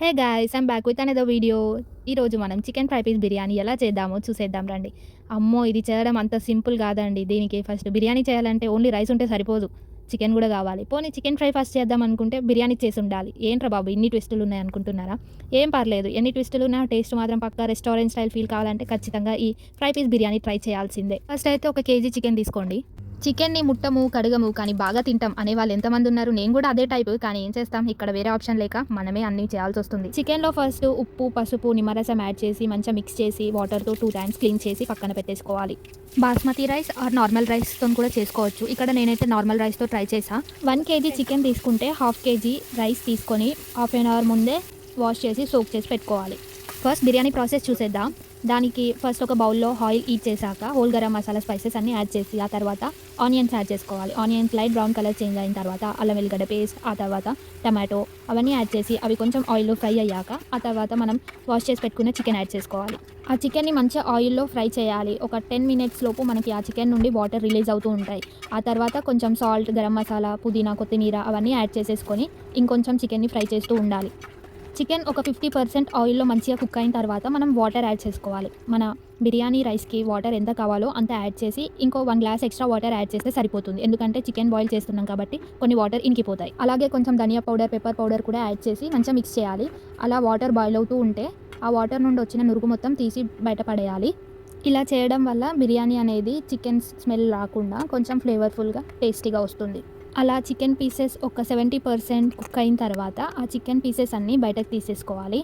Hey guys, I'm back with another video. ఈరోజు మనం chicken fry piece biryani ఎలా చేద్దామో చూసేద్దాం రండి. అమ్మో, ఇది చేయడం అంత సింపుల్ కాదండి. దీనికి ఫస్ట్ బిర్యానీ చేయాలంటే ఓన్లీ రైస్ ఉంటే సరిపోదు, చికెన్ కూడా కావాలి. పోనీ చికెన్ ఫ్రై ఫస్ట్ చేద్దాం అనుకుంటే బిర్యానీ చేసి ఉండాలి. ఏంట్రా బాబు ఇన్ని ట్విస్టులు ఉన్నాయి అనుకుంటున్నారా? ఏం పర్లేదు, ఎన్ని ట్విస్టులు ఉన్నా టేస్ట్ మాత్రం పక్కా రెస్టారెంట్ స్టైల్ ఫీల్ కావాలంటే ఖచ్చితంగా ఈ ఫ్రై పీస్ బిర్యానీ ట్రై చేయాల్సిందే. ఫస్ట్ అయితే 1 కేజీ చికెన్ తీసుకోండి. చికెన్ని ముట్టము, కడగము, కానీ బాగా తింటాం అనే వాళ్ళు ఎంతమంది ఉన్నారు? నేను కూడా అదే టైపు, కానీ ఏం చేస్తాం, ఇక్కడ వేరే ఆప్షన్ లేక మనమే అన్ని చేయాల్సి వస్తుంది. చికెన్లో ఫస్ట్ ఉప్పు, పసుపు, నిమ్మరసం యాడ్ చేసి మంచిగా మిక్స్ చేసి వాటర్తో 2 టైమ్స్ క్లీన్ చేసి పక్కన పెట్టేసుకోవాలి. బాస్మతి రైస్ ఆర్ నార్మల్ రైస్తో కూడా చేసుకోవచ్చు. ఇక్కడ నేనైతే నార్మల్ రైస్తో ట్రై చేసా. 1 కేజీ చికెన్ తీసుకుంటే 1/2 కేజీ రైస్ తీసుకొని హాఫ్ అన్ అవర్ ముందే వాష్ చేసి సోక్ చేసి పెట్టుకోవాలి. ఫస్ట్ బిర్యానీ ప్రాసెస్ చూసేద్దాం. దానికి ఫస్ట్ ఒక బౌల్లో ఆయిల్ హీట్ చేశాక హోల్ గరం మసాలా స్పైసెస్ అన్నీ యాడ్ చేసి ఆ తర్వాత ఆనియన్స్ యాడ్ చేసుకోవాలి. Onions light brown colour change అయిన తర్వాత అల్లం వెల్లిగడ్డ పేస్ట్, ఆ తర్వాత టమాటో అవన్నీ యాడ్ చేసి అవి కొంచెం ఆయిల్లో ఫ్రై అయ్యాక ఆ తర్వాత మనం వాష్ చేసి పెట్టుకున్న చికెన్ యాడ్ చేసుకోవాలి. ఆ చికెన్ని మంచిగా ఆయిల్లో ఫ్రై చేయాలి. ఒక 10 మినిట్స్ లోపు మనకి ఆ చికెన్ నుండి వాటర్ రిలీజ్ అవుతూ ఉంటాయి. ఆ తర్వాత కొంచెం సాల్ట్, గరం మసాలా, పుదీనా, కొత్తిమీర అవన్నీ యాడ్ చేసేసుకొని ఇంకొంచెం చికెన్ని ఫ్రై చేస్తూ ఉండాలి. చికెన్ ఒక 50% ఆయిల్లో మంచిగా కుక్ అయిన తర్వాత మనం వాటర్ యాడ్ చేసుకోవాలి. మన బిర్యానీ రైస్కి వాటర్ ఎంత కావాలో అంత యాడ్ చేసి ఇంకో 1 గ్లాస్ ఎక్స్ట్రా వాటర్ యాడ్ చేస్తే సరిపోతుంది. ఎందుకంటే చికెన్ బాయిల్ చేస్తున్నాం కాబట్టి కొన్ని వాటర్ ఇంకిపోతాయి. అలాగే కొంచెం ధనియా పౌడర్, పెప్పర్ పౌడర్ కూడా యాడ్ చేసి మంచిగా మిక్స్ చేయాలి. అలా వాటర్ బాయిల్ అవుతూ ఉంటే ఆ వాటర్ నుండి వచ్చిన నురుగు మొత్తం తీసి బయటపడేయాలి. ఇలా చేయడం వల్ల బిర్యానీ అనేది చికెన్ స్మెల్ రాకుండా కొంచెం ఫ్లేవర్ఫుల్గా, టేస్టీగా వస్తుంది. అలా చికెన్ పీసెస్ ఒక 70% కుక్ అయిన తర్వాత ఆ చికెన్ పీసెస్ అన్నీ బయటకు తీసేసుకోవాలి.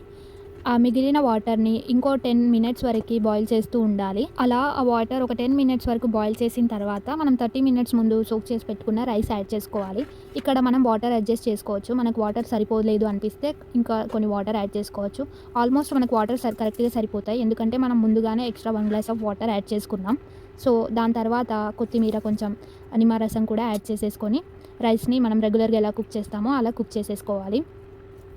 ఆ మిగిలిన వాటర్ని ఇంకో 10 మినిట్స్ వరకు బాయిల్ చేస్తూ ఉండాలి. అలా ఆ వాటర్ ఒక 10 మినిట్స్ వరకు బాయిల్ చేసిన తర్వాత మనం 30 మినిట్స్ ముందు సోక్ చేసి పెట్టుకున్న రైస్ యాడ్ చేసుకోవాలి. ఇక్కడ మనం వాటర్ అడ్జస్ట్ చేసుకోవచ్చు. మనకు వాటర్ సరిపోలేదు అనిపిస్తే ఇంకా కొన్ని వాటర్ యాడ్ చేసుకోవచ్చు. ఆల్మోస్ట్ మనకు వాటర్ కరెక్ట్గా సరిపోతాయి, ఎందుకంటే మనం ముందుగానే extra 1 glass of water add చేసుకున్నాం. సో దాని తర్వాత కొత్తిమీర, కొంచెం నిమ్మరసం కూడా యాడ్ చేసేసుకొని రైస్ని మనం రెగ్యులర్గా ఎలా కుక్ చేస్తామో అలా కుక్ చేసేసుకోవాలి.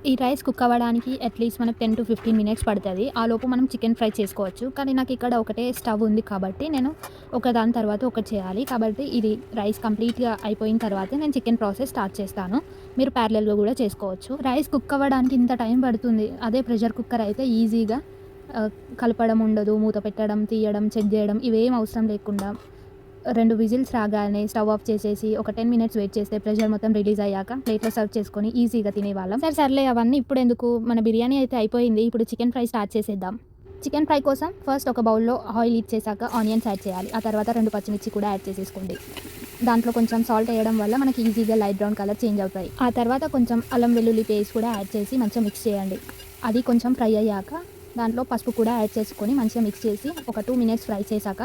ఈ రైస్ కుక్ అవ్వడానికి అట్లీస్ట్ మనకు 10 to 15 మినిట్స్ పడుతుంది. ఆ లోపు మనం చికెన్ ఫ్రై చేసుకోవచ్చు. కానీ నాకు ఇక్కడ ఒకటే స్టవ్ ఉంది కాబట్టి నేను ఒకదాని తర్వాత ఒకటి చేయాలి. కాబట్టి ఇది రైస్ కంప్లీట్గా అయిపోయిన తర్వాతే నేను చికెన్ ప్రాసెస్ స్టార్ట్ చేస్తాను. మీరు ప్యారలల్గా కూడా చేసుకోవచ్చు. రైస్ కుక్ అవ్వడానికి ఇంత టైం పడుతుంది. అదే ప్రెషర్ కుక్కర్ అయితే ఈజీగా కలపడం ఉండదు, మూత పెట్టడం, తీయడం, చెక్ చేయడం ఇవేం అవసరం లేకుండా 2 విజిల్స్ రాగానే స్టవ్ ఆఫ్ చేసేసి ఒక 10 మినిట్స్ వెయిట్ చేస్తే ప్రెషర్ మొత్తం రిలీజ్ అయ్యాక ప్లేట్లో సర్వ్ చేసుకొని ఈజీగా తినేవాళ్ళం. సర్లే అవన్నీ ఇప్పుడు ఎందుకు, మన బిర్యానీ అయితే అయిపోయింది. ఇప్పుడు చికెన్ ఫ్రై స్టార్ట్ చేసేద్దాం. చికెన్ ఫ్రై కోసం ఫస్ట్ ఒక బౌల్లో ఆయిల్ హీట్ చేశాక ఆనియన్స్ యాడ్ చేయాలి. ఆ తర్వాత 2 పచ్చిమిర్చి కూడా యాడ్ చేసేసుకోండి. దాంట్లో కొంచెం సాల్ట్ వేయడం వల్ల మనకి ఈజీగా లైట్ బ్రౌన్ కలర్ చేంజ్ అవుతాయి. ఆ తర్వాత కొంచెం అల్లం వెల్లుల్లి పేస్ట్ కూడా యాడ్ చేసి మంచిగా మిక్స్ చేయండి. అది కొంచెం ఫ్రై అయ్యాక దాంట్లో పసుపు కూడా యాడ్ చేసుకొని మంచిగా మిక్స్ చేసి ఒక 2 మినిట్స్ ఫ్రై చేశాక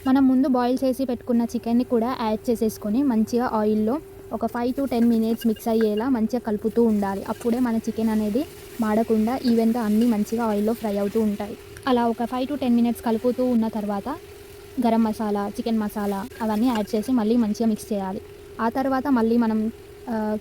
మనం ముందు బాయిల్ చేసి పెట్టుకున్న చికెన్ని కూడా యాడ్ చేసేసుకొని మంచిగా ఆయిల్లో ఒక 5 to 10 మినిట్స్ మిక్స్ అయ్యేలా మంచిగా కలుపుతూ ఉండాలి. అప్పుడే మన చికెన్ అనేది మాడకుండా ఈవెన్గా అన్నీ మంచిగా ఆయిల్లో ఫ్రై అవుతూ ఉంటాయి. అలా ఒక 5 to 10 మినిట్స్ కలుపుతూ ఉన్న తర్వాత గరం మసాలా, చికెన్ మసాలా అవన్నీ యాడ్ చేసి మళ్ళీ మంచిగా మిక్స్ చేయాలి. ఆ తర్వాత మళ్ళీ మనం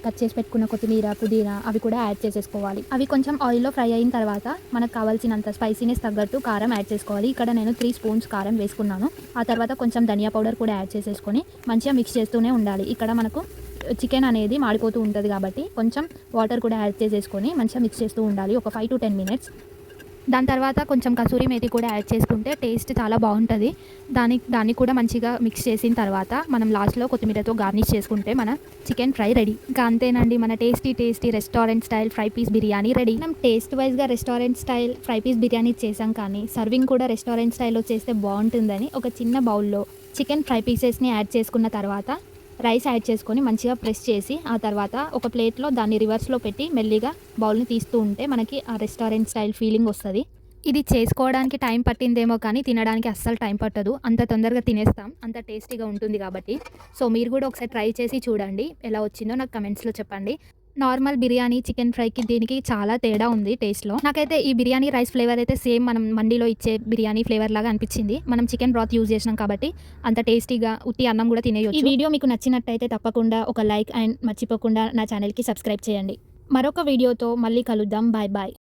కట్ చేసి పెట్టుకున్న కొత్తిమీర, పుదీనా అవి కూడా యాడ్ చేసేసుకోవాలి. అవి కొంచెం ఆయిల్లో ఫ్రై అయిన తర్వాత మనకు కావాల్సినంత స్పైసీనెస్ తగ్గట్టు కారం యాడ్ చేసుకోవాలి. ఇక్కడ నేను 3 స్పూన్స్ కారం వేసుకున్నాను. ఆ తర్వాత కొంచెం ధనియా పౌడర్ కూడా యాడ్ చేసేసుకొని మంచిగా మిక్స్ చేస్తూనే ఉండాలి. ఇక్కడ మనకు చికెన్ అనేది మాడిపోతూ ఉంటుంది కాబట్టి కొంచెం వాటర్ కూడా యాడ్ చేసేసుకొని మంచిగా మిక్స్ చేస్తూ ఉండాలి ఒక 5 to 10 మినిట్స్. దాని తర్వాత కొంచెం కసూరి మేతి కూడా యాడ్ చేసుకుంటే టేస్ట్ చాలా బాగుంటుంది. దాన్ని కూడా మంచిగా మిక్స్ చేసిన తర్వాత మనం లాస్ట్లో కొత్తిమీరతో గార్నిష్ చేసుకుంటే మన చికెన్ ఫ్రై రెడీ. ఇంకా అంతేనండి, మన tasty restaurant style fry piece biryani ready. మనం టేస్ట్ వైజ్గా restaurant style fry piece biryani చేసాం, కానీ సర్వింగ్ కూడా రెస్టారెంట్ స్టైల్లో చేస్తే బాగుంటుందని ఒక చిన్న బౌల్లో చికెన్ ఫ్రై పీసెస్ని యాడ్ చేసుకున్న తర్వాత రైస్ యాడ్ చేసుకొని మంచిగా ప్రెస్ చేసి ఆ తర్వాత ఒక ప్లేట్లో దాన్ని రివర్స్లో పెట్టి మెల్లిగా బౌల్ని తీస్తూ ఉంటే మనకి ఆ రెస్టారెంట్ స్టైల్ ఫీలింగ్ వస్తుంది. ఇది చేసుకోవడానికి టైం పట్టిందేమో కానీ తినడానికి అస్సలు టైం పట్టదు. అంత తొందరగా తినేస్తాం, అంత టేస్టీగా ఉంటుంది కాబట్టి. సో మీరు కూడా ఒకసారి ట్రై చేసి చూడండి, ఎలా వచ్చిందో నాకు కమెంట్స్లో చెప్పండి. నార్మల్ బిర్యానీ చికెన్ ఫ్రైకి దీనికి చాలా తేడా ఉంది టేస్ట్లో. నాకైతే ఈ బిర్యానీ రైస్ ఫ్లేవర్ అయితే సేమ్ మనం మండీలో ఇచ్చే బిర్యానీ ఫ్లేవర్ లాగా అనిపించింది. మనం చికెన్ బ్రాత్ యూజ్ చేసినాం కాబట్టి అంత టేస్టీగా ఉట్టి అన్నం కూడా తినేయొచ్చు. ఈ వీడియో మీకు నచ్చినట్టయితే తప్పకుండా ఒక లైక్ అండ్ మర్చిపోకుండా నా ఛానల్కి సబ్స్క్రైబ్ చేయండి. మరొక వీడియోతో మళ్ళీ కలుద్దాం. బాయ్.